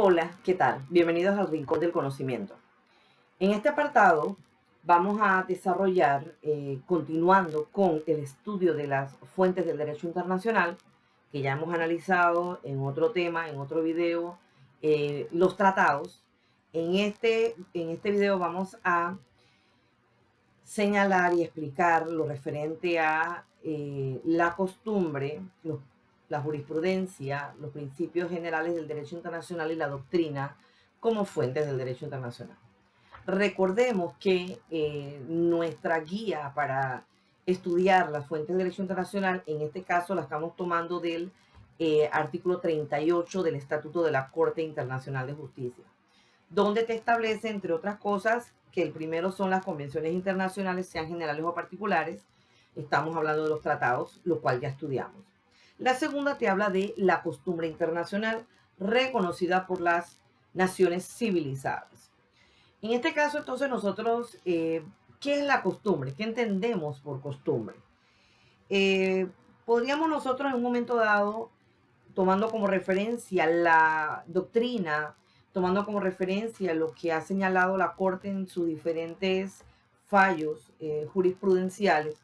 Hola, ¿qué tal? Bienvenidos al Rincón del Conocimiento. En este apartado vamos a desarrollar, continuando con el estudio de las fuentes del derecho internacional, que ya hemos analizado en otro tema, en otro video, los tratados. En este video vamos a señalar y explicar lo referente a la costumbre, la jurisprudencia, los principios generales del derecho internacional y la doctrina como fuentes del derecho internacional. Recordemos que nuestra guía para estudiar las fuentes del derecho internacional, en este caso la estamos tomando del artículo 38 del Estatuto de la Corte Internacional de Justicia, donde te establece, entre otras cosas, que el primero son las convenciones internacionales, sean generales o particulares. Estamos hablando de los tratados, lo cual ya estudiamos. La segunda te habla de la costumbre internacional reconocida por las naciones civilizadas. En este caso, entonces, nosotros, ¿qué es la costumbre? ¿Qué entendemos por costumbre? Eh, Podríamos nosotros en un momento dado, tomando como referencia la doctrina, tomando como referencia lo que ha señalado la Corte en sus diferentes fallos jurisprudenciales,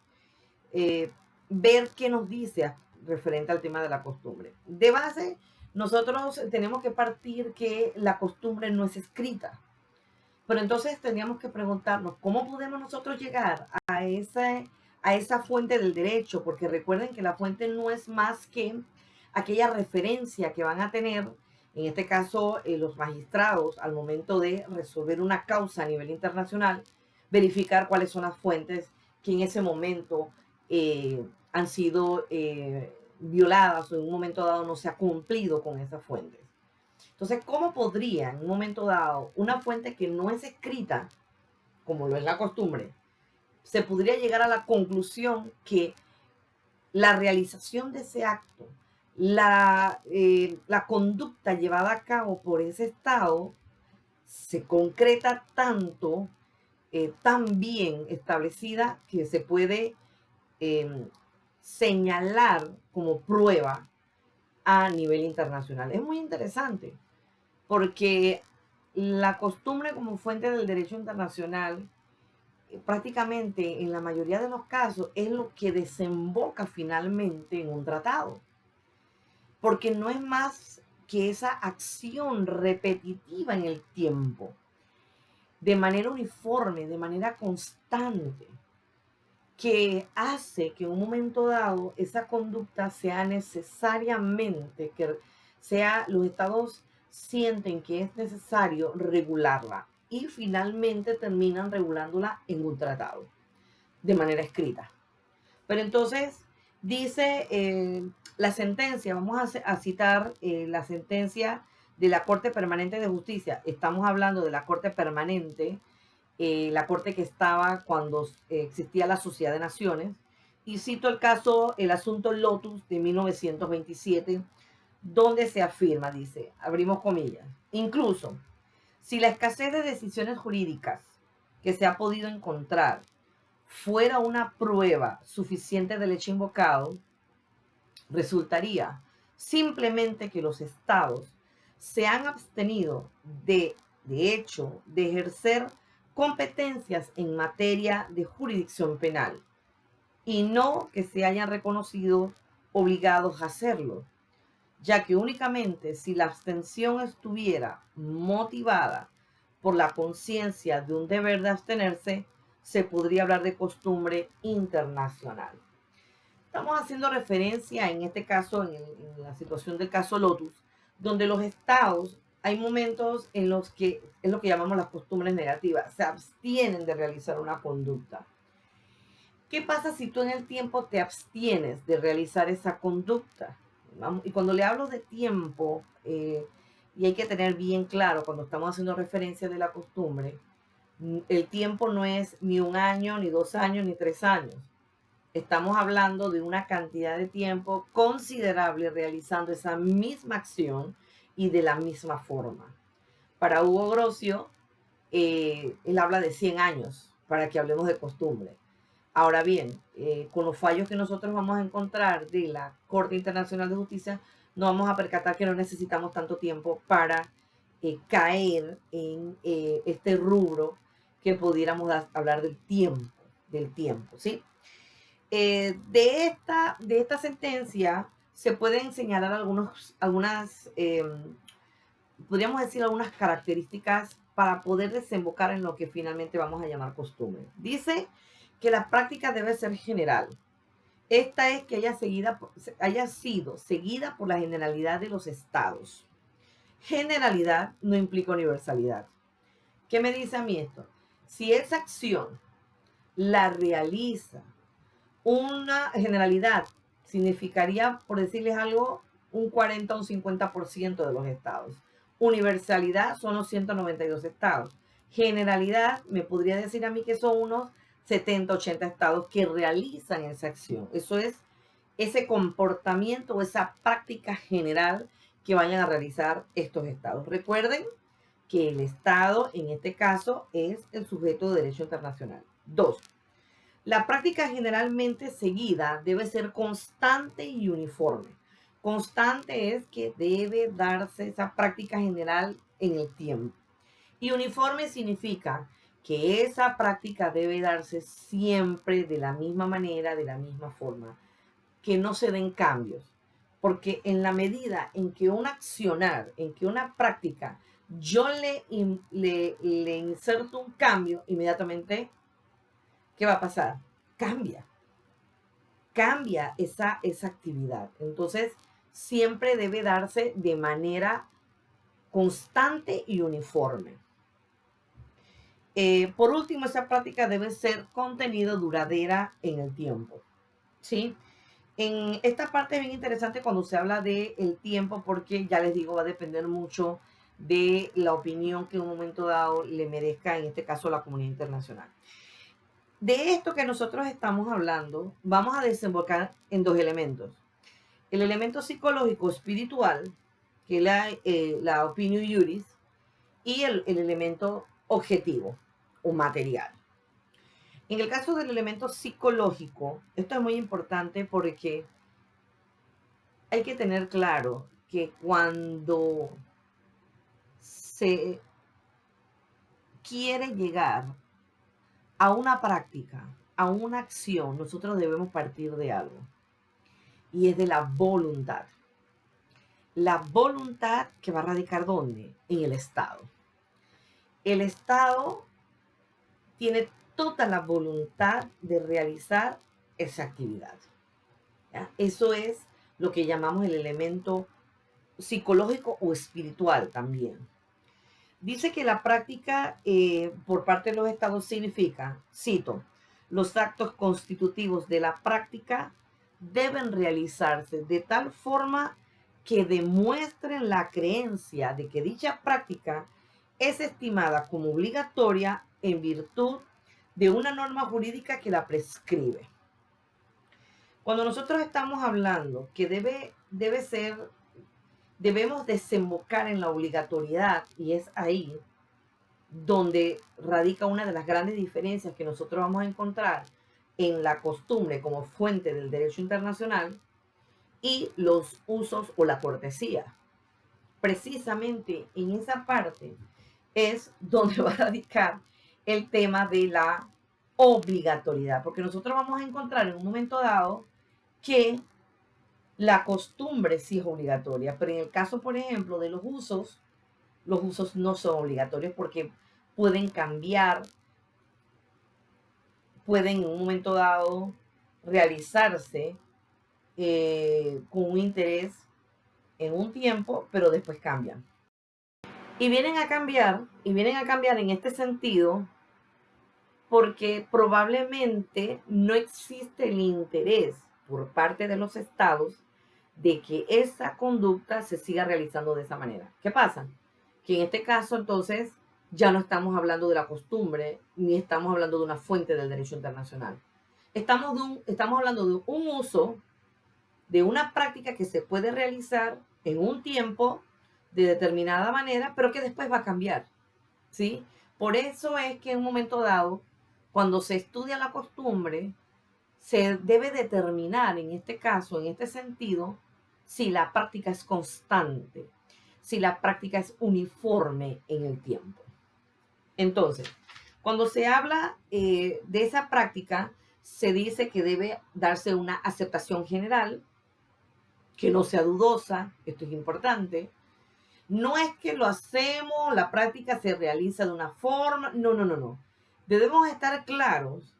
eh, ver qué nos dice referente al tema de la costumbre. De base, nosotros tenemos que partir que la costumbre no es escrita, pero entonces tendríamos que preguntarnos cómo podemos nosotros llegar a esa fuente del derecho, porque recuerden que la fuente no es más que aquella referencia que van a tener, en este caso, los magistrados al momento de resolver una causa a nivel internacional, verificar cuáles son las fuentes que en ese momento han sido violadas o en un momento dado no se ha cumplido con esas fuentes. Entonces, ¿cómo podría en un momento dado una fuente que no es escrita, como lo es la costumbre, se podría llegar a la conclusión que la realización de ese acto, la conducta llevada a cabo por ese Estado, se concreta tanto, tan bien establecida, que se puede eh, señalar como prueba a nivel internacional? Es muy interesante, porque la costumbre como fuente del derecho internacional, prácticamente en la mayoría de los casos, es lo que desemboca finalmente en un tratado, porque no es más que esa acción repetitiva en el tiempo, de manera uniforme, de manera constante, que hace que en un momento dado esa conducta sea necesariamente, que sea, los estados sienten que es necesario regularla y finalmente terminan regulándola en un tratado de manera escrita. Pero entonces dice la sentencia, vamos a citar la sentencia de la Corte Permanente de Justicia. Estamos hablando de la Corte Permanente, la corte que estaba cuando existía la Sociedad de Naciones, y cito el caso, el asunto Lotus de 1927, donde se afirma, dice, abrimos comillas, incluso si la escasez de decisiones jurídicas que se ha podido encontrar fuera una prueba suficiente del hecho invocado, resultaría simplemente que los estados se han abstenido de hecho de ejercer competencias en materia de jurisdicción penal y no que se hayan reconocido obligados a hacerlo, ya que únicamente si la abstención estuviera motivada por la conciencia de un deber de abstenerse, se podría hablar de costumbre internacional. Estamos haciendo referencia en este caso, en la situación del caso Lotus, donde los estados, hay momentos en los que es lo que llamamos las costumbres negativas, se abstienen de realizar una conducta. ¿Qué pasa si tú en el tiempo te abstienes de realizar esa conducta? Y cuando le hablo de tiempo, y hay que tener bien claro cuando estamos haciendo referencia de la costumbre, el tiempo no es ni 1 año, ni 2 años, ni 3 años. Estamos hablando de una cantidad de tiempo considerable realizando esa misma acción y de la misma forma. Para Hugo Grocio, él habla de 100 años para que hablemos de costumbre. Ahora bien, con los fallos que nosotros vamos a encontrar de la Corte Internacional de Justicia, nos vamos a percatar que no necesitamos tanto tiempo para caer en este rubro que pudiéramos hablar del tiempo, ¿sí? De esta sentencia se pueden señalar algunas, podríamos decir, algunas características para poder desembocar en lo que finalmente vamos a llamar costumbre. Dice que la práctica debe ser general. Esta es que haya sido seguida por la generalidad de los estados. Generalidad no implica universalidad. ¿Qué me dice a mí esto? Si esa acción la realiza una generalidad, significaría, por decirles algo, un 40 o un 50% de los estados. Universalidad son los 192 estados. Generalidad me podría decir a mí que son unos 70, 80 estados que realizan esa acción. Eso es ese comportamiento o esa práctica general que vayan a realizar estos estados. Recuerden que el estado, en este caso, es el sujeto de derecho internacional. 2. La práctica generalmente seguida debe ser constante y uniforme. Constante es que debe darse esa práctica general en el tiempo. Y uniforme significa que esa práctica debe darse siempre de la misma manera, de la misma forma, que no se den cambios. Porque en la medida en que un accionar, en que una práctica, yo le inserto un cambio, inmediatamente, ¿qué va a pasar? Cambia esa actividad. Entonces, siempre debe darse de manera constante y uniforme. Por último, esa práctica debe ser contenido duradera en el tiempo. ¿Sí? En esta parte es bien interesante cuando se habla del tiempo, porque ya les digo, va a depender mucho de la opinión que en un momento dado le merezca, en este caso, la comunidad internacional. De esto que nosotros estamos hablando, vamos a desembocar en dos elementos. El elemento psicológico espiritual, que es la opinio iuris, y el elemento objetivo o material. En el caso del elemento psicológico, esto es muy importante porque hay que tener claro que cuando se quiere llegar a una práctica, a una acción, nosotros debemos partir de algo. Y es de la voluntad. La voluntad que va a radicar ¿dónde? En el Estado. El Estado tiene toda la voluntad de realizar esa actividad. ¿Ya? Eso es lo que llamamos el elemento psicológico o espiritual también. Dice que la práctica por parte de los estados significa, cito, los actos constitutivos de la práctica deben realizarse de tal forma que demuestren la creencia de que dicha práctica es estimada como obligatoria en virtud de una norma jurídica que la prescribe. Cuando nosotros estamos hablando que debemos desembocar en la obligatoriedad, y es ahí donde radica una de las grandes diferencias que nosotros vamos a encontrar en la costumbre como fuente del derecho internacional y los usos o la cortesía. Precisamente en esa parte es donde va a radicar el tema de la obligatoriedad, porque nosotros vamos a encontrar en un momento dado que la costumbre sí es obligatoria, pero en el caso, por ejemplo, de los usos no son obligatorios porque pueden cambiar, pueden en un momento dado realizarse con un interés en un tiempo, pero después cambian. Y vienen a cambiar en este sentido porque probablemente no existe el interés por parte de los estados de que esa conducta se siga realizando de esa manera. ¿Qué pasa? Que en este caso, entonces, ya no estamos hablando de la costumbre, ni estamos hablando de una fuente del derecho internacional. Estamos hablando de un uso, de una práctica que se puede realizar en un tiempo de determinada manera, pero que después va a cambiar, ¿sí? Por eso es que en un momento dado, cuando se estudia la costumbre, se debe determinar, en este caso, en este sentido, si la práctica es constante. si la práctica es uniforme en el tiempo. Entonces, cuando se habla de esa práctica, se dice que debe darse una aceptación general, que no sea dudosa, esto es importante. No es que lo hacemos, la práctica se realiza de una forma, no, no, no, no. Debemos estar claros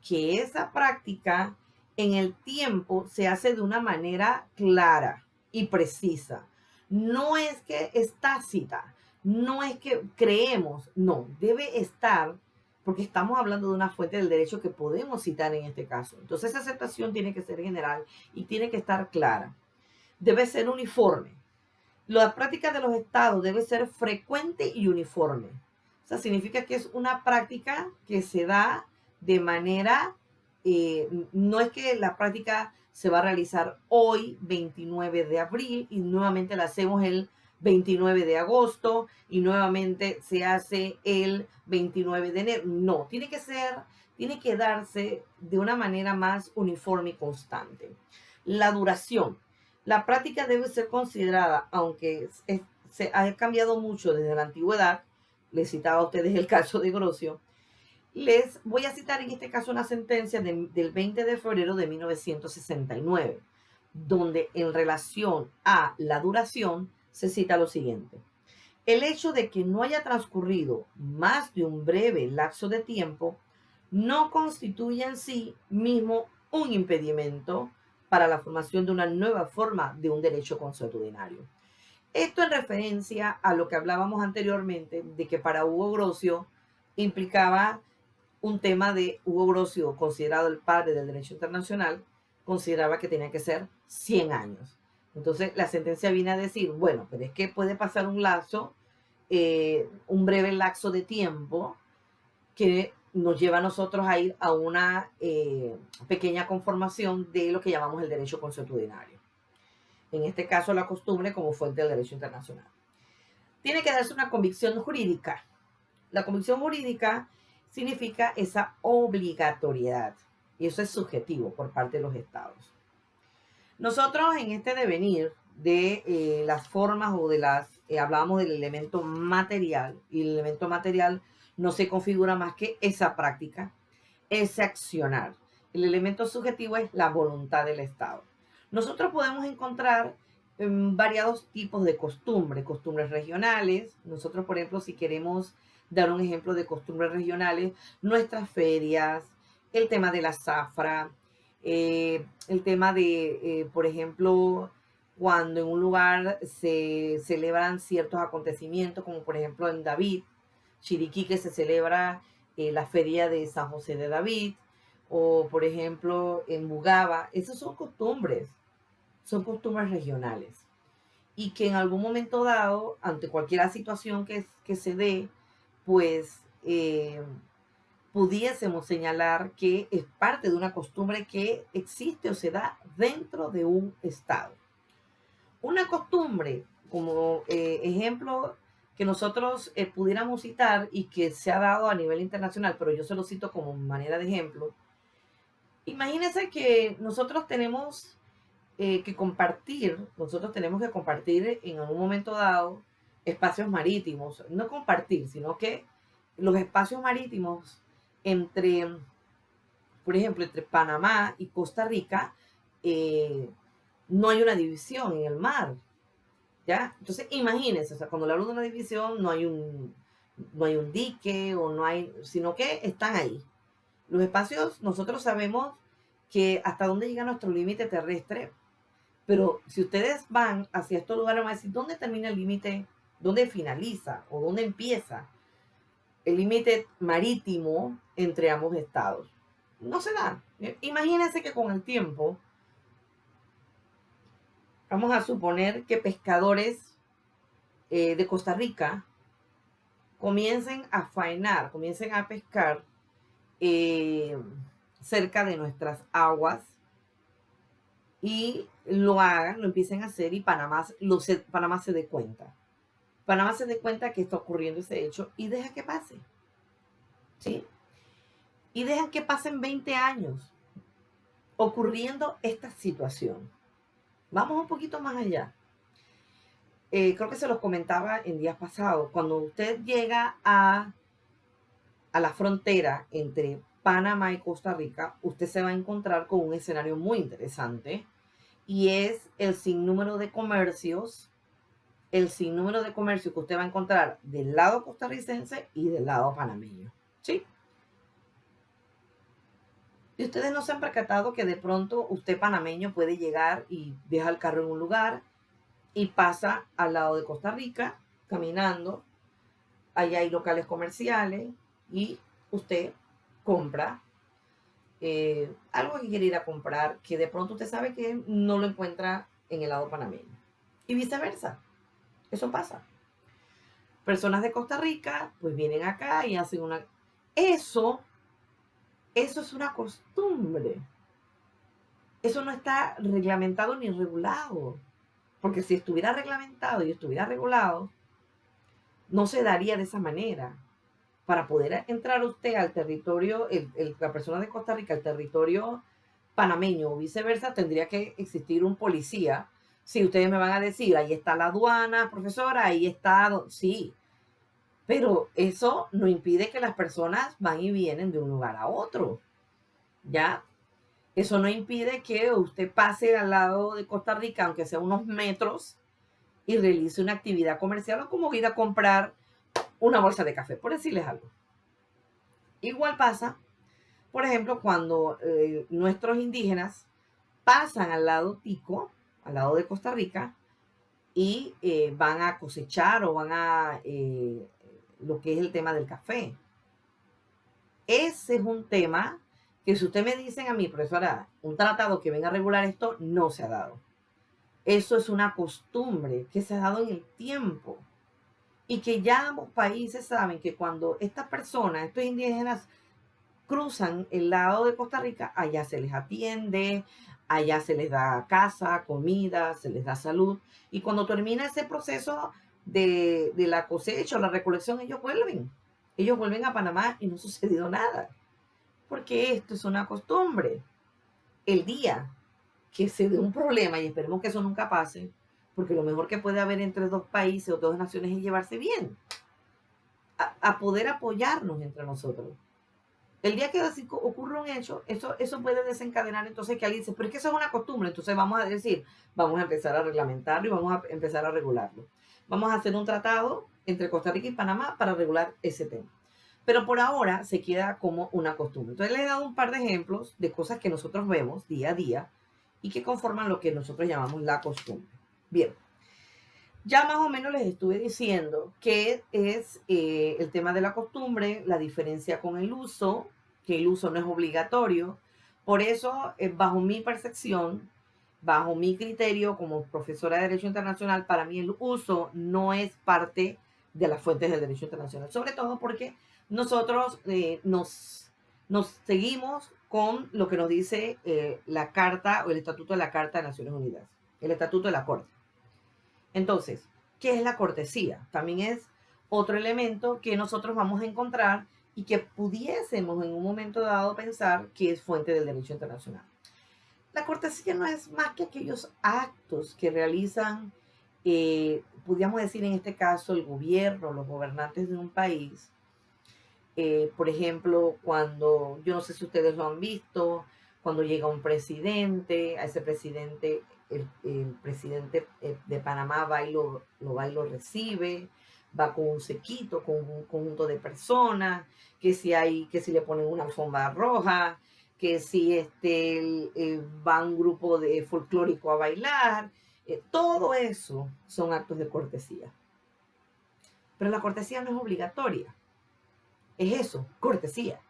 que esa práctica en el tiempo se hace de una manera clara y precisa. No es que es tácita, no es que creemos, no, debe estar, porque estamos hablando de una fuente del derecho que podemos citar en este caso. Entonces esa aceptación tiene que ser general y tiene que estar clara. Debe ser uniforme. La práctica de los estados debe ser frecuente y uniforme. O sea, significa que es una práctica que se da de manera, no es que la práctica se va a realizar hoy, 29 de abril, y nuevamente la hacemos el 29 de agosto, y nuevamente se hace el 29 de enero. No, tiene que darse de una manera más uniforme y constante. La duración. La práctica debe ser considerada, aunque se ha cambiado mucho desde la antigüedad. Les citaba a ustedes el caso de Grosio. Les voy a citar en este caso una sentencia del 20 de febrero de 1969, donde en relación a la duración se cita lo siguiente. El hecho de que no haya transcurrido más de un breve lapso de tiempo no constituye en sí mismo un impedimento para la formación de una nueva forma de un derecho consuetudinario. Esto en referencia a lo que hablábamos anteriormente, de que para Hugo Grosio implicaba un tema de Hugo Grosio, considerado el padre del derecho internacional, consideraba que tenía que ser 100 años. Entonces la sentencia viene a decir, bueno, pero es que puede pasar un lapso, un breve lapso de tiempo que nos lleva a nosotros a ir a una pequeña conformación de lo que llamamos el derecho consuetudinario. En este caso, la costumbre como fuente del derecho internacional. Tiene que darse una convicción jurídica. La convicción jurídica significa esa obligatoriedad, y eso es subjetivo por parte de los estados. Nosotros en este devenir de las formas o de hablábamos del elemento material, y el elemento material no se configura más que esa práctica, ese accionar. El elemento subjetivo es la voluntad del Estado. Nosotros podemos encontrar variados tipos de costumbres regionales. Nosotros, por ejemplo, si queremos dar un ejemplo de costumbres regionales, nuestras ferias, el tema de la zafra, el tema de, por ejemplo, cuando en un lugar se celebran ciertos acontecimientos, como por ejemplo en David, Chiriquí, que se celebra la feria de San José de David, o por ejemplo en Bugaba. Esas son costumbres regionales. Y que en algún momento dado, ante cualquier situación que se dé, pues pudiésemos señalar que es parte de una costumbre que existe o se da dentro de un estado. Una costumbre, como ejemplo que nosotros pudiéramos citar y que se ha dado a nivel internacional, pero yo se lo cito como manera de ejemplo. Imagínense que nosotros tenemos que compartir en algún momento dado espacios marítimos, no compartir, sino que los espacios marítimos entre, por ejemplo, entre Panamá y Costa Rica, no hay una división en el mar, ¿ya? Entonces, imagínense, o sea, cuando le hablo de una división, no hay un dique o no hay, sino que están ahí. Los espacios, nosotros sabemos que hasta dónde llega nuestro límite terrestre, pero si ustedes van hacia estos lugares, van a decir, ¿dónde termina el límite? ¿Dónde finaliza? ¿O dónde empieza el límite marítimo entre ambos estados? No se da. Imagínense que con el tiempo, vamos a suponer que pescadores de Costa Rica comiencen a faenar, comiencen a pescar cerca de nuestras aguas y lo empiecen a hacer y Panamá se dé cuenta. Panamá se dé cuenta que está ocurriendo ese hecho y deja que pase. ¿Sí? Y dejan que pasen 20 años ocurriendo esta situación. Vamos un poquito más allá. creo que se los comentaba en días pasados, cuando usted llega a la frontera entre Panamá y Costa Rica, usted se va a encontrar con un escenario muy interesante y es el sinnúmero de comercios, que usted va a encontrar del lado costarricense y del lado panameño. ¿Sí? Y ustedes no se han percatado que de pronto usted panameño puede llegar y deja el carro en un lugar y pasa al lado de Costa Rica caminando. Allá hay locales comerciales y usted compra algo que quiere ir a comprar que de pronto usted sabe que no lo encuentra en el lado panameño. Y viceversa. Eso pasa. Personas de Costa Rica pues vienen acá y hacen una... Eso es una costumbre. Eso no está reglamentado ni regulado. Porque si estuviera reglamentado y estuviera regulado, no se daría de esa manera. Para poder entrar usted al territorio, la persona de Costa Rica, al territorio panameño o viceversa, tendría que existir un policía. Si ustedes me van a decir, ahí está la aduana, profesora, ahí está, sí, pero eso no impide que las personas van y vienen de un lugar a otro, ¿ya? Eso no impide que usted pase al lado de Costa Rica, aunque sea unos metros, y realice una actividad comercial o como ir a comprar una bolsa de café, por decirles algo. Igual pasa, por ejemplo, cuando nuestros indígenas pasan al lado tico, al lado de Costa Rica, y van a cosechar o van a lo que es el tema del café. Ese es un tema que si usted me dicen a mí, profesora, un tratado que venga a regular esto, no se ha dado. Eso es una costumbre que se ha dado en el tiempo y que ya ambos países saben que cuando estas personas, estos indígenas, cruzan el lado de Costa Rica, allá se les atiende, allá se les da casa, comida, se les da salud. Y cuando termina ese proceso de la cosecha o la recolección, ellos vuelven. Ellos vuelven a Panamá y no ha sucedido nada. Porque esto es una costumbre. El día que se dé un problema, y esperemos que eso nunca pase, porque lo mejor que puede haber entre dos países o dos naciones es llevarse bien, a poder apoyarnos entre nosotros. El día que ocurra un hecho, eso puede desencadenar entonces que alguien dice, pero es que eso es una costumbre, entonces vamos a decir, vamos a empezar a reglamentarlo y vamos a empezar a regularlo. Vamos a hacer un tratado entre Costa Rica y Panamá para regular ese tema. Pero por ahora se queda como una costumbre. Entonces les he dado un par de ejemplos de cosas que nosotros vemos día a día y que conforman lo que nosotros llamamos la costumbre. Bien, ya más o menos les estuve diciendo que es el tema de la costumbre, la diferencia con el uso, que el uso no es obligatorio. Por eso, bajo mi percepción, bajo mi criterio como profesora de Derecho Internacional, para mí el uso no es parte de las fuentes del Derecho Internacional. Sobre todo porque nosotros nos seguimos con lo que nos dice la Carta o el Estatuto de la Carta de Naciones Unidas, el Estatuto de la Corte. Entonces, ¿qué es la cortesía? También es otro elemento que nosotros vamos a encontrar y que pudiésemos en un momento dado pensar que es fuente del derecho internacional. La cortesía no es más que aquellos actos que realizan, podríamos decir en este caso, el gobierno, los gobernantes de un país. Por ejemplo, cuando, yo no sé si ustedes lo han visto, cuando llega un presidente, a ese presidente, el presidente de Panamá va y lo recibe, va con un sequito, con un conjunto de personas, que si le ponen una alfombra roja, que si va un grupo de folclórico a bailar, todo eso son actos de cortesía. Pero la cortesía no es obligatoria. Es eso, cortesía.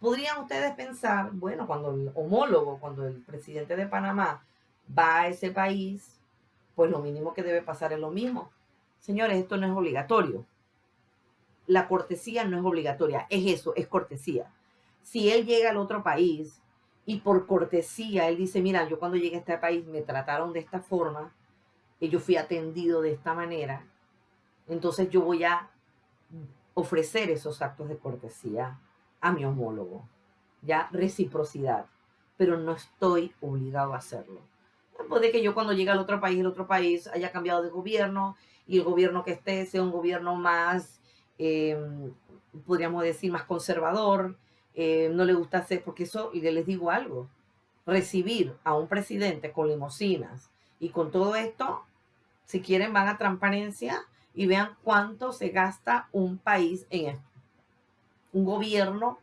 Podrían ustedes pensar, bueno, cuando el homólogo, cuando el presidente de Panamá va a ese país, pues lo mínimo que debe pasar es lo mismo. Señores, esto no es obligatorio. La cortesía no es obligatoria, es eso, es cortesía. Si él llega al otro país y por cortesía él dice, mira, yo cuando llegué a este país me trataron de esta forma, y yo fui atendido de esta manera, entonces yo voy a ofrecer esos actos de cortesía a mi homólogo, ya reciprocidad, pero no estoy obligado a hacerlo. Puede que yo cuando llegue al otro país, el otro país haya cambiado de gobierno y el gobierno que esté sea un gobierno más, podríamos decir, más conservador. No le gusta hacer, porque eso, y les digo algo, recibir a un presidente con limosinas y con todo esto, si quieren van a transparencia y vean cuánto se gasta un país en esto. Un gobierno,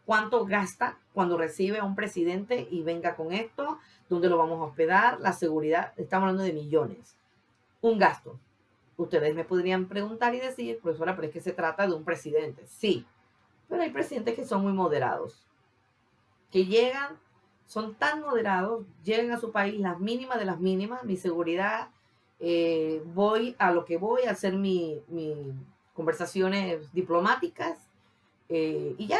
cuánto gasta cuando recibe a un presidente y venga con esto, dónde lo vamos a hospedar, la seguridad, estamos hablando de millones. Un gasto. Ustedes me podrían preguntar y decir, profesora, pero es que se trata de un presidente. Sí, pero hay presidentes que son muy moderados, que llegan, son tan moderados, llegan a su país las mínimas de las mínimas, mi seguridad, voy a lo que voy a hacer mis conversaciones diplomáticas y ya.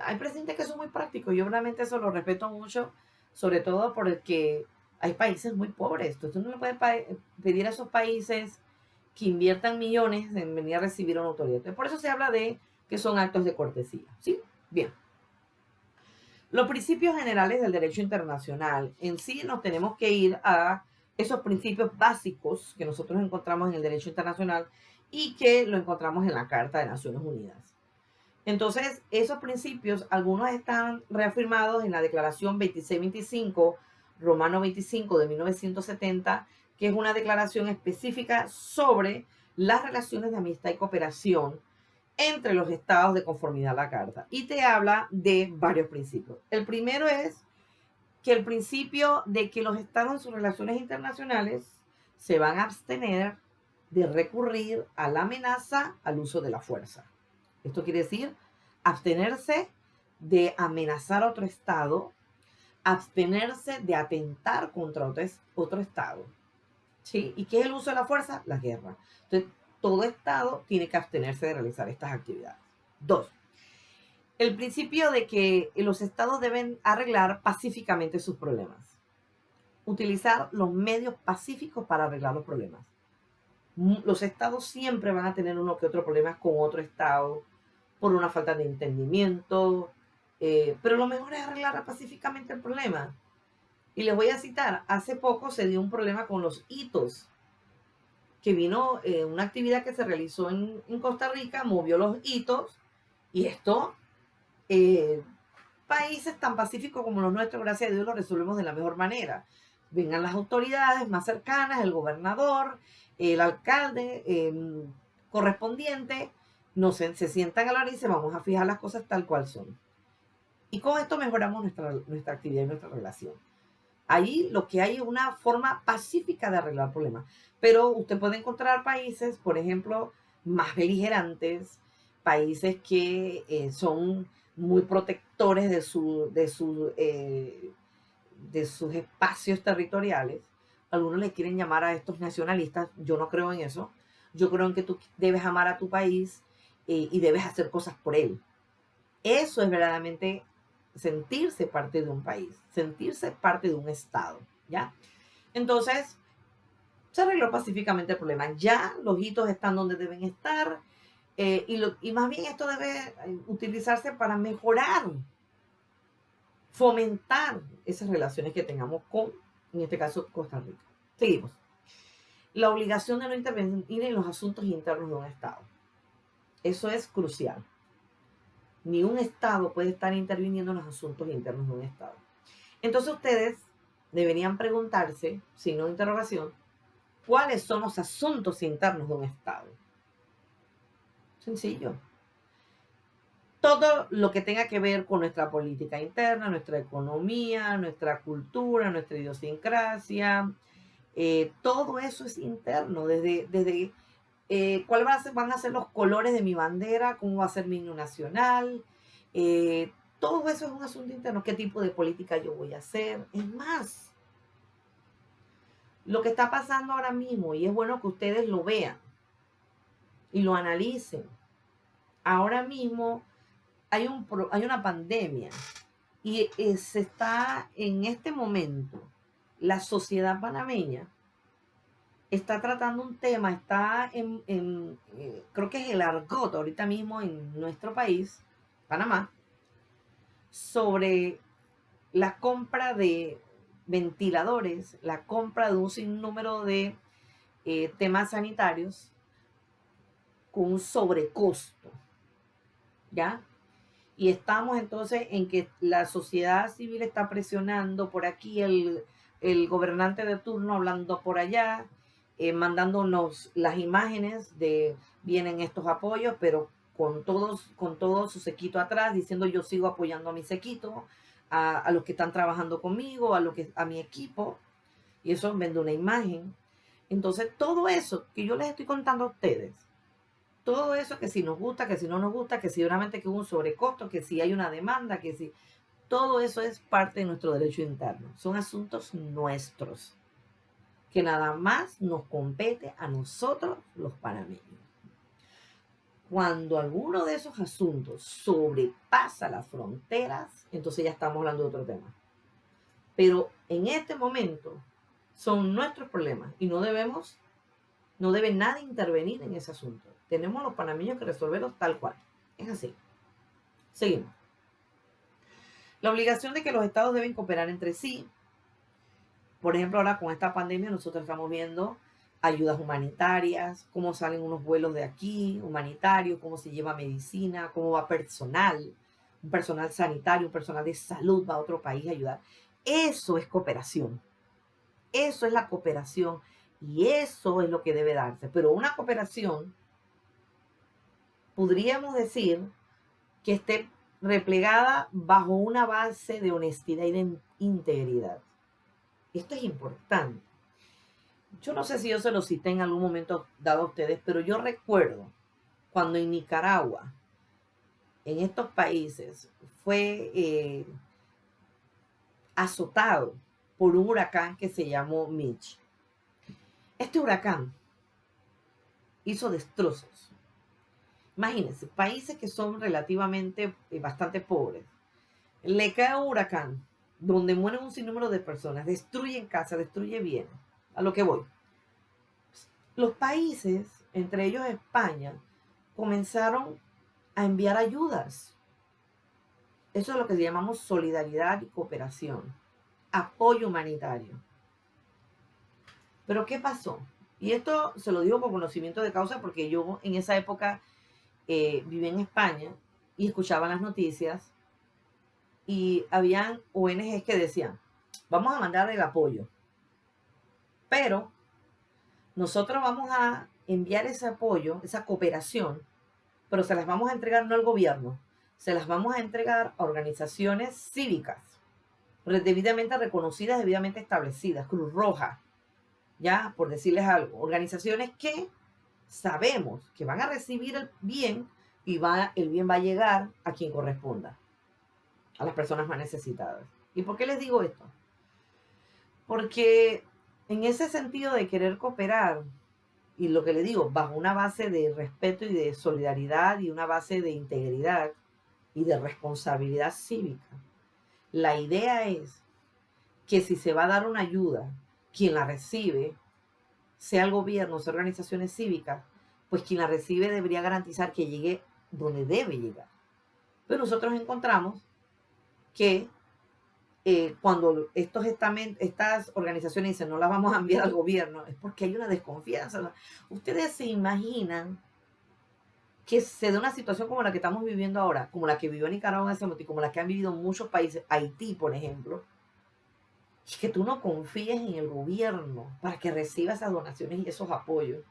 Hay presidentes que son muy prácticos, yo realmente eso lo respeto mucho, sobre todo porque hay países muy pobres, entonces uno no le puede pedir a esos países que inviertan millones en venir a recibir a una autoridad. Entonces, por eso se habla de que son actos de cortesía, ¿sí? Bien. Los principios generales del derecho internacional, en sí nos tenemos que ir a esos principios básicos que nosotros encontramos en el derecho internacional y que lo encontramos en la Carta de Naciones Unidas. Entonces, esos principios, algunos están reafirmados en la Declaración 2625, Romano 25 de 1970, que es una declaración específica sobre las relaciones de amistad y cooperación entre los estados de conformidad a la Carta. Y te habla de varios principios. El primero es que el principio de que los estados en sus relaciones internacionales se van a abstener de recurrir a la amenaza al uso de la fuerza. Esto quiere decir abstenerse de amenazar a otro estado, abstenerse de atentar contra otro estado. ¿Sí? ¿Y qué es el uso de la fuerza? La guerra. Entonces, todo estado tiene que abstenerse de realizar estas actividades. 2. El principio de que los estados deben arreglar pacíficamente sus problemas. Utilizar los medios pacíficos para arreglar los problemas. Los estados siempre van a tener uno que otro problema con otro estado por una falta de entendimiento, pero lo mejor es arreglar pacíficamente el problema. Y les voy a citar, hace poco se dio un problema con los hitos, que vino una actividad que se realizó en Costa Rica, movió los hitos, y esto, países tan pacíficos como los nuestros, gracias a Dios, lo resolvemos de la mejor manera. Vengan las autoridades más cercanas, el gobernador, el alcalde correspondiente, se sientan a la hora y dicen, vamos a fijar las cosas tal cual son. Y con esto mejoramos nuestra actividad y nuestra relación. Ahí lo que hay es una forma pacífica de arreglar problemas. Pero usted puede encontrar países, por ejemplo, más beligerantes, países que son muy protectores de sus espacios territoriales. Algunos le quieren llamar a estos nacionalistas. Yo no creo en eso. Yo creo en que tú debes amar a tu país y debes hacer cosas por él. Eso es verdaderamente sentirse parte de un país, sentirse parte de un estado, ¿ya? Entonces, se arregló pacíficamente el problema. Ya los hitos están donde deben estar y más bien esto debe utilizarse para mejorar, fomentar esas relaciones que tengamos con, en este caso, Costa Rica. Seguimos. La obligación de no intervenir en los asuntos internos de un estado. Eso es crucial. Ni un estado puede estar interviniendo en los asuntos internos de un estado. Entonces ustedes deberían preguntarse, signo de interrogación, ¿cuáles son los asuntos internos de un estado? Sencillo. Todo lo que tenga que ver con nuestra política interna, nuestra economía, nuestra cultura, nuestra idiosincrasia, todo eso es interno, desde cuáles van a ser los colores de mi bandera, cómo va a ser mi himno nacional, todo eso es un asunto interno, qué tipo de política yo voy a hacer. Es más, lo que está pasando ahora mismo, y es bueno que ustedes lo vean y lo analicen. Ahora mismo hay una pandemia y se está en este momento, la sociedad panameña está tratando un tema, está creo que es el argot ahorita mismo en nuestro país, Panamá, sobre la compra de ventiladores, la compra de un sinnúmero de temas sanitarios con un sobrecosto, ¿ya? Y estamos entonces en que la sociedad civil está presionando por aquí, el gobernante de turno hablando por allá, mandándonos las imágenes de vienen estos apoyos, pero con todo su sequito atrás, diciendo yo sigo apoyando a mi sequito, a los que están trabajando conmigo, a mi equipo, y eso vende una imagen. Entonces, todo eso que yo les estoy contando a ustedes, todo eso que si nos gusta, que si no nos gusta, que si realmente que hubo un sobrecosto, que si hay una demanda, que si... Todo eso es parte de nuestro derecho interno. Son asuntos nuestros, que nada más nos compete a nosotros los panameños. Cuando alguno de esos asuntos sobrepasa las fronteras, entonces ya estamos hablando de otro tema. Pero en este momento son nuestros problemas y no debe nadie intervenir en ese asunto. Tenemos los panameños que resolverlos tal cual. Es así. Seguimos. La obligación de que los estados deben cooperar entre sí. Por ejemplo, ahora con esta pandemia nosotros estamos viendo ayudas humanitarias, cómo salen unos vuelos de aquí, humanitarios, cómo se lleva medicina, cómo va personal, un personal sanitario, un personal de salud va a otro país a ayudar. Eso es cooperación. Eso es la cooperación y eso es lo que debe darse. Pero una cooperación, podríamos decir, que esté replegada bajo una base de honestidad y de integridad. Esto es importante. Yo no sé si yo se lo cité en algún momento dado a ustedes, pero yo recuerdo cuando en Nicaragua, en estos países, fue azotado por un huracán que se llamó Mitch. Este huracán hizo destrozos. Imagínense, países que son relativamente bastante pobres. Le cae un huracán donde mueren un sinnúmero de personas, destruyen casas, destruye bienes. A lo que voy. Los países, entre ellos España, comenzaron a enviar ayudas. Eso es lo que llamamos solidaridad y cooperación. Apoyo humanitario. Pero ¿qué pasó? Y esto se lo digo con conocimiento de causa porque yo en esa época viví en España y escuchaba las noticias y habían ONGs que decían, vamos a mandar el apoyo, pero nosotros vamos a enviar ese apoyo, esa cooperación, pero se las vamos a entregar no al gobierno, se las vamos a entregar a organizaciones cívicas, debidamente reconocidas, debidamente establecidas, Cruz Roja, ya, por decirles algo, organizaciones que sabemos que van a recibir el bien y el bien va a llegar a quien corresponda, a las personas más necesitadas. ¿Y por qué les digo esto? Porque en ese sentido de querer cooperar, y lo que le digo, bajo una base de respeto y de solidaridad y una base de integridad y de responsabilidad cívica, la idea es que si se va a dar una ayuda, quien la recibe, sea el gobierno, sea organizaciones cívicas, pues quien la recibe debería garantizar que llegue donde debe llegar. Pero nosotros encontramos que cuando estas organizaciones dicen no las vamos a enviar al gobierno, es porque hay una desconfianza. Ustedes se imaginan que se dé una situación como la que estamos viviendo ahora, como la que vivió Nicaragua en ese momento y como la que han vivido muchos países, Haití, por ejemplo, y que tú no confíes en el gobierno para que reciba esas donaciones y esos apoyos,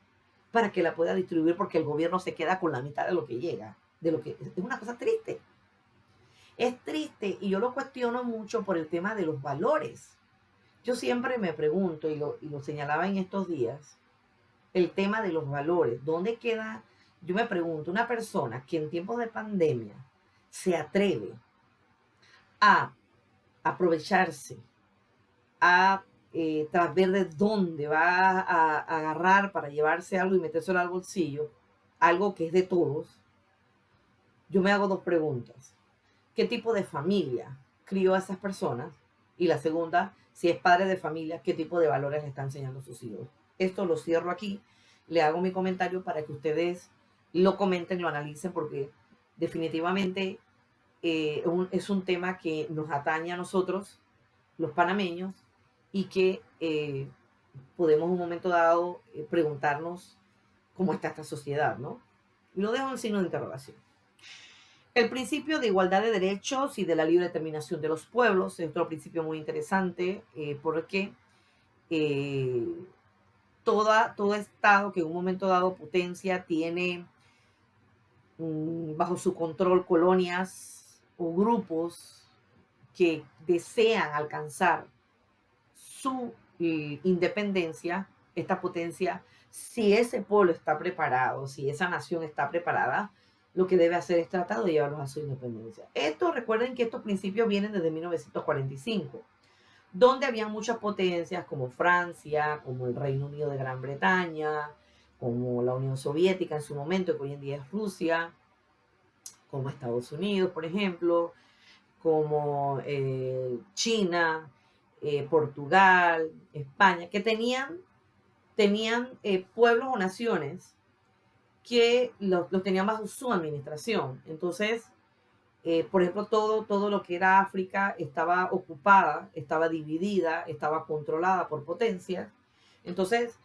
para que la pueda distribuir, porque el gobierno se queda con la mitad de lo que llega, es una cosa triste. Es triste y yo lo cuestiono mucho por el tema de los valores. Yo siempre me pregunto, y lo señalaba en estos días, el tema de los valores. ¿Dónde queda? Yo me pregunto, una persona que en tiempos de pandemia se atreve a aprovecharse, a tras ver de dónde va a agarrar para llevarse algo y metérselo al bolsillo, algo que es de todos, yo me hago dos preguntas. ¿Qué tipo de familia crió a esas personas? Y la segunda, si es padre de familia, ¿qué tipo de valores le está enseñando a sus hijos? Esto lo cierro aquí, le hago mi comentario para que ustedes lo comenten, lo analicen, porque definitivamente es un tema que nos atañe a nosotros, los panameños, y que podemos en un momento dado preguntarnos cómo está esta sociedad, ¿no? Y lo dejo en signo de interrogación. El principio de igualdad de derechos y de la libre determinación de los pueblos es otro principio muy interesante porque eh, todo Estado que en un momento dado potencia tiene bajo su control colonias o grupos que desean alcanzar su independencia, esta potencia, si ese pueblo está preparado, si esa nación está preparada, lo que debe hacer es tratar de llevarlos a su independencia. Esto, recuerden que estos principios vienen desde 1945, donde había muchas potencias como Francia, como el Reino Unido de Gran Bretaña, como la Unión Soviética en su momento, que hoy en día es Rusia, como Estados Unidos, por ejemplo, como China, Portugal, España, que tenían pueblos o naciones que los tenían bajo su administración. Entonces, por ejemplo, todo lo que era África estaba ocupada, estaba dividida, estaba controlada por potencias. Entonces,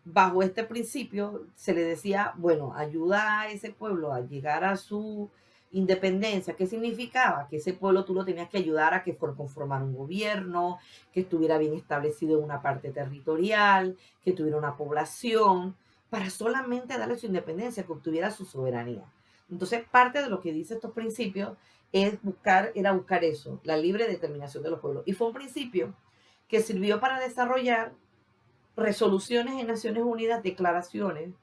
bajo este principio se le decía, bueno, ayuda a ese pueblo a llegar a su independencia. ¿Qué significaba? Que ese pueblo tú lo tenías que ayudar a que conformara un gobierno, que estuviera bien establecido en una parte territorial, que tuviera una población, para solamente darle su independencia, que obtuviera su soberanía. Entonces, parte de lo que dice estos principios era buscar eso, la libre determinación de los pueblos. Y fue un principio que sirvió para desarrollar resoluciones en Naciones Unidas, declaraciones,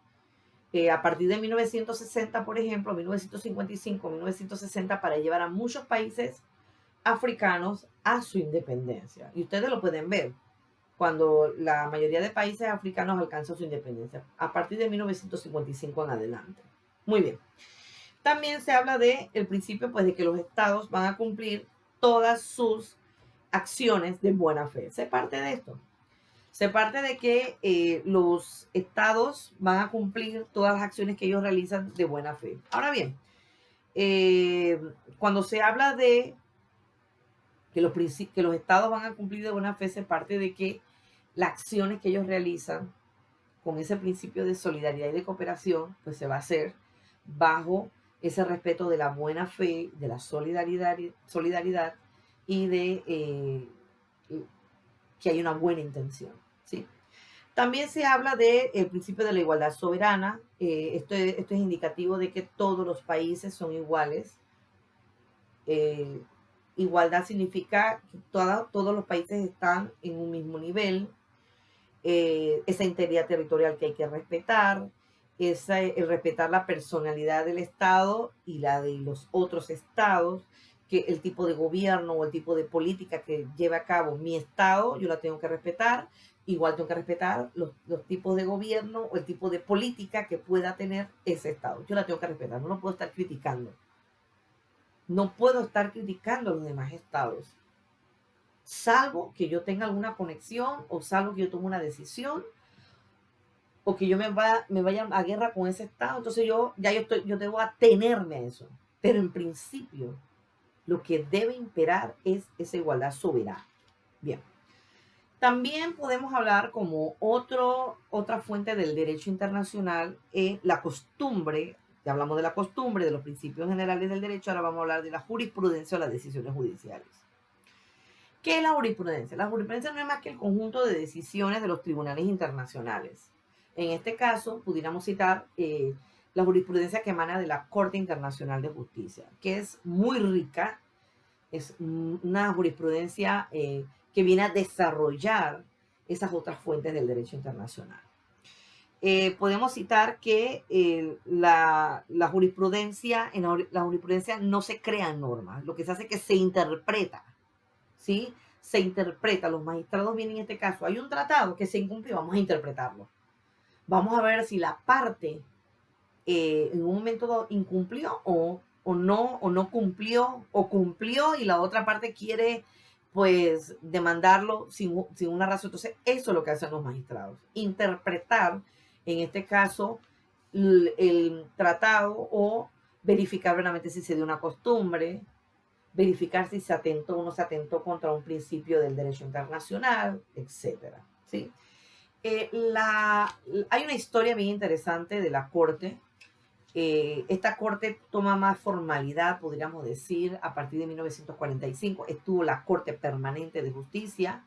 a partir de 1960, por ejemplo, 1955, 1960, para llevar a muchos países africanos a su independencia. Y ustedes lo pueden ver cuando la mayoría de países africanos alcanzó su independencia, a partir de 1955 en adelante. Muy bien. También se habla de el principio, pues, de que los estados van a cumplir todas sus acciones de buena fe. Se parte de esto. Se parte de que los estados van a cumplir todas las acciones que ellos realizan de buena fe. Ahora bien, cuando se habla de que los estados van a cumplir de buena fe, se parte de que las acciones que ellos realizan con ese principio de solidaridad y de cooperación, pues se va a hacer bajo ese respeto de la buena fe, de la solidaridad y de que hay una buena intención, ¿sí? También se habla del principio de la igualdad soberana. Esto es indicativo de que todos los países son iguales. Eh, Igualdad significa que todos los países están en un mismo nivel. Esa integridad territorial que hay que respetar, el respetar la personalidad del Estado y la de los otros estados, que el tipo de gobierno o el tipo de política que lleva a cabo mi Estado, yo la tengo que respetar, igual tengo que respetar los tipos de gobierno o el tipo de política que pueda tener ese Estado. Yo la tengo que respetar, no lo puedo estar criticando. No puedo estar criticando a los demás estados, salvo que yo tenga alguna conexión o salvo que yo tome una decisión o que yo me vaya a guerra con ese Estado, entonces yo debo atenerme a eso. Pero en principio, lo que debe imperar es esa igualdad soberana. Bien. También podemos hablar como otra fuente del derecho internacional, la costumbre. Ya hablamos de la costumbre, de los principios generales del derecho, ahora vamos a hablar de la jurisprudencia o las decisiones judiciales. ¿Qué es la jurisprudencia? La jurisprudencia no es más que el conjunto de decisiones de los tribunales internacionales. En este caso, pudiéramos citar la jurisprudencia que emana de la Corte Internacional de Justicia, que es muy rica, es una jurisprudencia que viene a desarrollar esas otras fuentes del derecho internacional. Podemos citar que la jurisprudencia, la jurisprudencia no se crean normas, lo que se hace es que se interpreta, ¿sí? Se interpreta, los magistrados vienen en este caso, hay un tratado que se incumplió, vamos a interpretarlo. Vamos a ver si la parte en un momento dado incumplió o no cumplió, o cumplió y la otra parte quiere pues demandarlo sin una razón. Entonces, eso es lo que hacen los magistrados, interpretar, en este caso, el tratado o verificar realmente si se dio una costumbre, verificar si se atentó o no se atentó contra un principio del derecho internacional, etcétera, ¿sí? Hay una historia bien interesante de la Corte. Esta Corte toma más formalidad, podríamos decir, a partir de 1945. Estuvo la Corte Permanente de Justicia,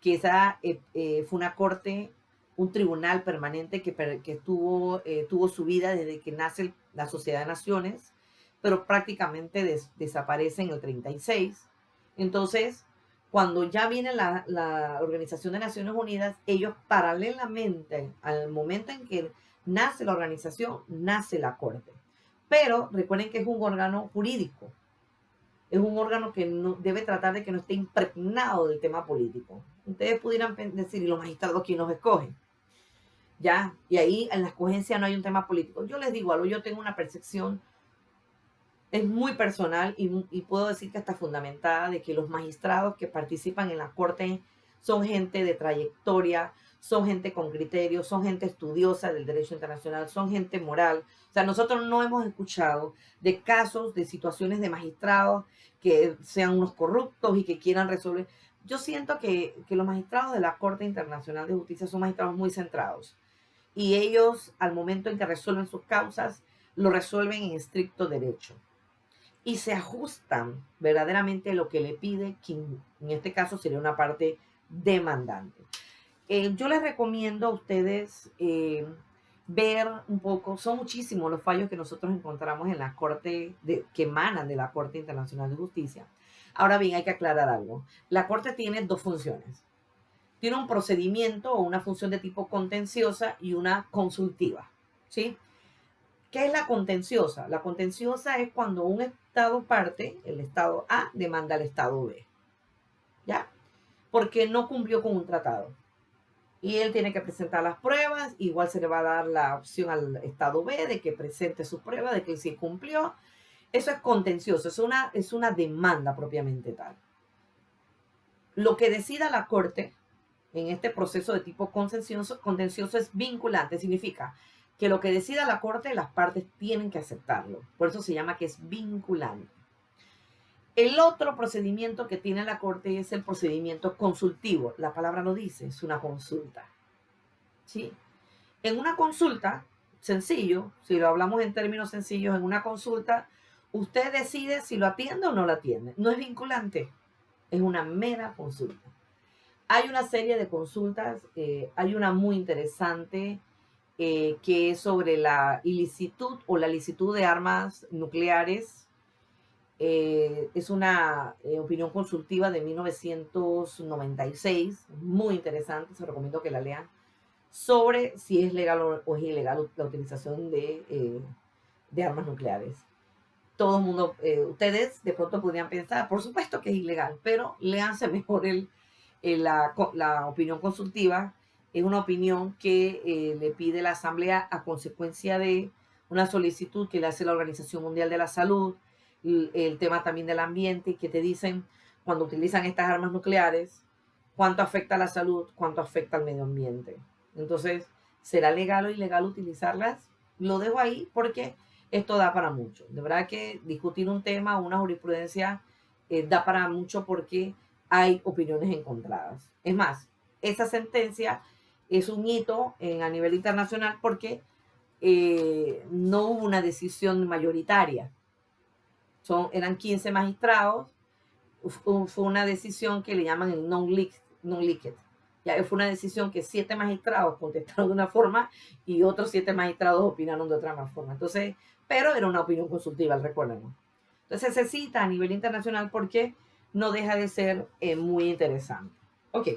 que fue una corte, un tribunal permanente que tuvo su vida desde que nace la Sociedad de Naciones, pero prácticamente desaparece en el 36. Entonces, cuando ya viene la Organización de Naciones Unidas, ellos paralelamente al momento en que nace la organización, nace la Corte. Pero recuerden que es un órgano jurídico, es un órgano que no, debe tratar de que no esté impregnado del tema político. Ustedes pudieran decir, ¿y los magistrados quién los escogen? Ya, y ahí en la escogencia no hay un tema político. Yo les digo algo, yo tengo una percepción, es muy personal y puedo decir que está fundamentada, de que los magistrados que participan en la Corte son gente de trayectoria, son gente con criterios, son gente estudiosa del derecho internacional, son gente moral. O sea, nosotros no hemos escuchado de casos, de situaciones de magistrados que sean unos corruptos y que quieran resolver. Yo siento que los magistrados de la Corte Internacional de Justicia son magistrados muy centrados y ellos, al momento en que resuelven sus causas, lo resuelven en estricto derecho y se ajustan verdaderamente a lo que le pide quien en este caso sería una parte demandante. Yo les recomiendo a ustedes ver un poco, son muchísimos los fallos que nosotros encontramos en la Corte, que emanan de la Corte Internacional de Justicia. Ahora bien, hay que aclarar algo. La Corte tiene dos funciones. Tiene un procedimiento o una función de tipo contenciosa y una consultiva, ¿sí? ¿Qué es la contenciosa? La contenciosa es cuando un Estado parte, el Estado A, demanda al Estado B, ¿ya? Porque no cumplió con un tratado. Y él tiene que presentar las pruebas, igual se le va a dar la opción al Estado B de que presente sus pruebas, de que sí cumplió. Eso es contencioso, es una demanda propiamente tal. Lo que decida la Corte en este proceso de tipo contencioso es vinculante, significa que lo que decida la Corte, las partes tienen que aceptarlo. Por eso se llama que es vinculante. El otro procedimiento que tiene la Corte es el procedimiento consultivo. La palabra lo dice, es una consulta. ¿Sí? En una consulta, sencillo, si lo hablamos en términos sencillos, en una consulta, usted decide si lo atiende o no lo atiende. No es vinculante, es una mera consulta. Hay una serie de consultas, hay una muy interesante que es sobre la ilicitud o la licitud de armas nucleares. Es una opinión consultiva de 1996, muy interesante, se recomiendo que la lean, sobre si es legal o es ilegal la utilización de armas nucleares. Todo el mundo, ustedes de pronto podrían pensar, por supuesto que es ilegal, pero léanse mejor la opinión consultiva. Es una opinión que le pide la Asamblea a consecuencia de una solicitud que le hace la Organización Mundial de la Salud, el tema también del ambiente, que te dicen cuando utilizan estas armas nucleares, cuánto afecta a la salud, cuánto afecta al medio ambiente. Entonces, ¿será legal o ilegal utilizarlas? Lo dejo ahí porque esto da para mucho. De verdad que discutir un tema o una jurisprudencia da para mucho porque hay opiniones encontradas. Es más, esa sentencia es un hito a nivel internacional porque no hubo una decisión mayoritaria. Eran 15 magistrados, fue una decisión que le llaman el non-liquid. Ya fue una decisión que 7 magistrados contestaron de una forma y otros 7 magistrados opinaron de otra forma. Entonces, pero era una opinión consultiva, recuerden. Entonces se cita a nivel internacional porque no deja de ser muy interesante. Ok.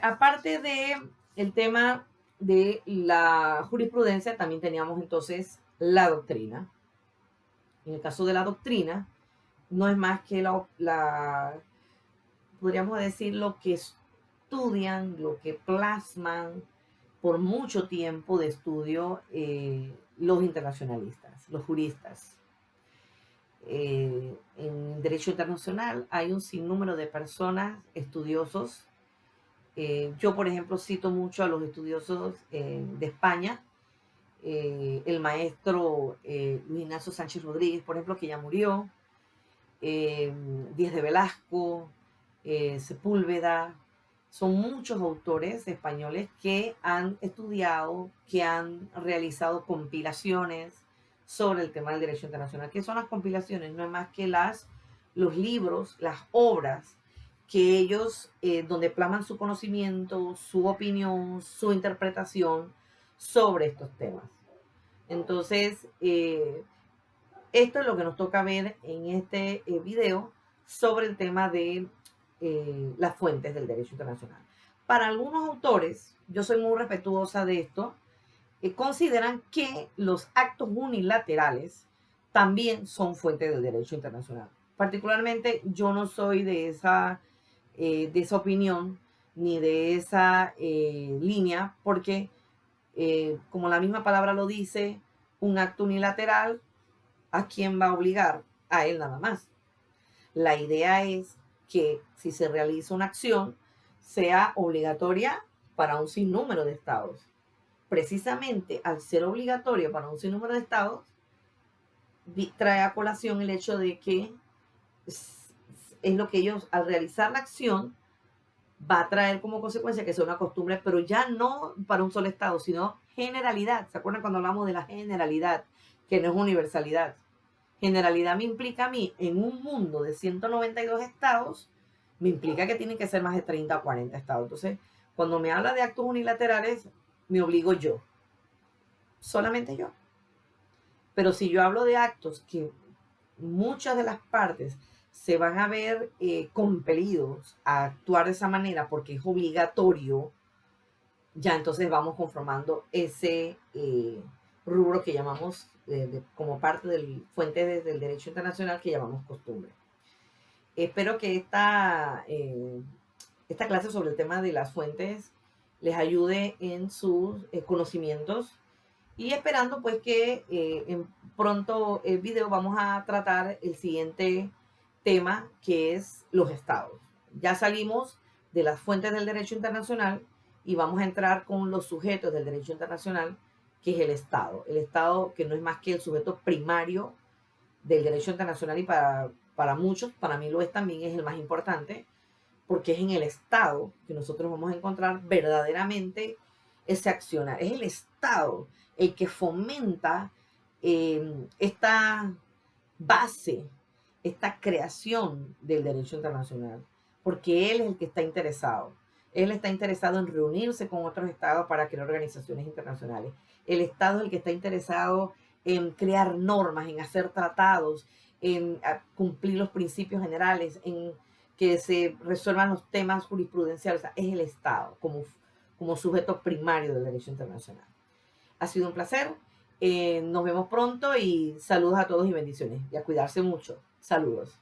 Aparte de el tema de la jurisprudencia, también teníamos entonces la doctrina. En el caso de la doctrina, no es más que podríamos decir, lo que estudian, lo que plasman por mucho tiempo de estudio los internacionalistas, los juristas. En derecho internacional hay un sinnúmero de personas, estudiosos. Yo, por ejemplo, cito mucho a los estudiosos de España, el maestro Luis Ignacio Sánchez Rodríguez, por ejemplo, que ya murió, Díez de Velasco, Sepúlveda. Son muchos autores españoles que han estudiado, que han realizado compilaciones sobre el tema del derecho internacional. ¿Qué son las compilaciones? No es más que los libros, las obras que ellos, donde plasman su conocimiento, su opinión, su interpretación sobre estos temas. Entonces, esto es lo que nos toca ver en este video sobre el tema de las fuentes del derecho internacional. Para algunos autores, yo soy muy respetuosa de esto, consideran que los actos unilaterales también son fuentes del derecho internacional. Particularmente, yo no soy de esa opinión ni de esa línea, porque como la misma palabra lo dice, un acto unilateral, ¿a quién va a obligar? A él nada más. La idea es que si se realiza una acción, sea obligatoria para un sinnúmero de estados. Precisamente al ser obligatoria para un sinnúmero de estados, trae a colación el hecho de que es lo que ellos, al realizar la acción, va a traer como consecuencia que sea una costumbre, pero ya no para un solo estado, sino generalidad. ¿Se acuerdan cuando hablamos de la generalidad? Que no es universalidad. Generalidad me implica a mí, en un mundo de 192 estados, me implica que tienen que ser más de 30 o 40 estados. Entonces, cuando me habla de actos unilaterales, me obligo yo. Solamente yo. Pero si yo hablo de actos que muchas de las partes se van a ver compelidos a actuar de esa manera porque es obligatorio, ya entonces vamos conformando ese rubro que llamamos como parte del fuente del derecho internacional que llamamos costumbre. Espero que esta clase sobre el tema de las fuentes les ayude en sus conocimientos, y esperando pues que en pronto el video vamos a tratar el siguiente tema, que es los estados. Ya salimos de las fuentes del derecho internacional y vamos a entrar con los sujetos del derecho internacional, que es el Estado. El Estado, que no es más que el sujeto primario del derecho internacional, y para muchos, para mí lo es también, es el más importante, porque es en el Estado que nosotros vamos a encontrar verdaderamente ese accionar. Es el Estado el que fomenta esta base, esta creación del derecho internacional, porque él es el que está interesado. Él está interesado en reunirse con otros estados para crear organizaciones internacionales. El Estado es el que está interesado en crear normas, en hacer tratados, en cumplir los principios generales, en que se resuelvan los temas jurisprudenciales. O sea, es el Estado como sujeto primario del derecho internacional. Ha sido un placer. Nos vemos pronto y saludos a todos y bendiciones. Y a cuidarse mucho. Saludos.